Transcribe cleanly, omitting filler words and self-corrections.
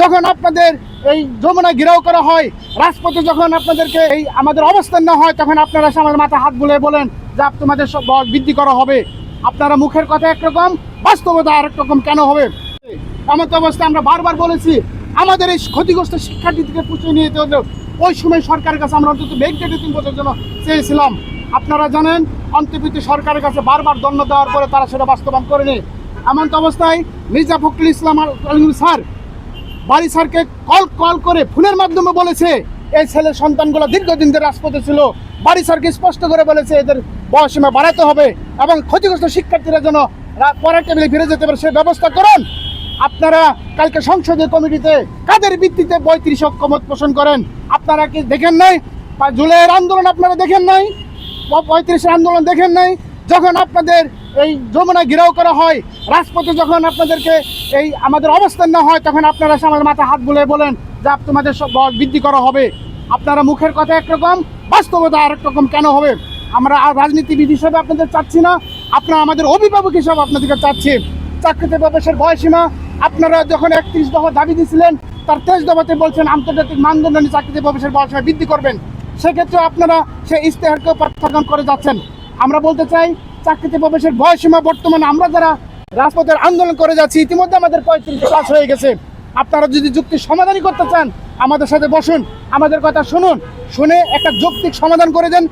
যখন আপনাদের এই যমুনা ঘেরাও করা হয়, রাজপথে যখন আপনাদেরকে এই আমাদের অবস্থান না হয়, তখন আপনারা আমাদের মাথা হাত বুলিয়ে বলেন যে তোমাদের সব বল বৃদ্ধি করা হবে। আপনারা মুখের কথা একরকম, বাস্তবতা আরেক রকম কেন হবে? এমন অবস্থায় আমরা বারবার বলেছি আমাদের এই ক্ষতিগ্রস্ত শিক্ষার্থীদেরকে পুষিয়ে নিয়ে যেতে হলেও ওই সময় সরকারের কাছে আমরা অন্তত ভেরিফিকেশন 3 বছরের জন্য চেয়েছিলাম। আপনারা জানেন অন্তর্বর্তী সরকারের কাছে বারবার দণ্ড দেওয়ার পরে তারা সেটা বাস্তবায়ন করেনি। এমন অবস্থায় মির্জা ফখরুল ইসলাম স্যার বাড়ি স্যারকে কল করে ফোনের মাধ্যমে বলেছে এই ছেলের সন্তানগুলো দীর্ঘদিন ধরে রাজপথে ছিল। বাড়ি স্যারকে স্পষ্ট করে বলেছে এদের বয়সীমা বাড়াতে হবে এবং ক্ষতিগ্রস্ত শিক্ষার্থীরা যেন পরের টেবিলে ফিরে যেতে পারে সে ব্যবস্থা করুন। আপনারা কালকে সংসদীয় কমিটিতে কাদের ভিত্তিতে 35 ঐক্যমত পোষণ করেন? আপনারা কি দেখেন নাই? বা জুলাইয়ের আন্দোলন আপনারা দেখেন নাই? 35 আন্দোলন দেখেন নাই? যখন আপনাদের এই যমুনা ঘেরাও করা হয়, রাজপথে যখন আপনাদেরকে এই আমাদের অবস্থান না হয়, তখন আপনারা আমাদের মাথা হাত বুলিয়ে বলেন যে তোমাদের সব বল বৃদ্ধি করা হবে। আপনারা মুখের কথা একরকম, বাস্তবতা আরেক রকম কেন হবে? আমরা রাজনীতিবিদ হিসেবে আপনাদের চাচ্ছি না, আপনারা আমাদের অভিভাবক হিসাবে আপনাদেরকে চাচ্ছি। চাকরিতে প্রবেশের বয়সীমা আপনারা যখন 31 দফা দাবি দিয়েছিলেন, তার 23 দফাতে বলছেন আন্তর্জাতিক মানদণ্ড নিয়ে চাকরিতে প্রবেশের বয়সীমা বৃদ্ধি করবেন। সেক্ষেত্রে আপনারা সেই ইশতেহারকেও প্রত্যাখ্যান করে যাচ্ছেন। আমরা বলতে চাই চাকরিতে প্রবেশের বয়সীমা বর্তমানে আমরা যারা রাজপথের আন্দোলন করে যাচ্ছি ইতিমধ্যে আমাদের 35 প্লাস হয়ে গেছে। আপনারা যদি যুক্তির সমাধানই করতে চান আমাদের সাথে বসুন, আমাদের কথা শুনুন, শুনে একটা যৌক্তিক সমাধান করে দেন।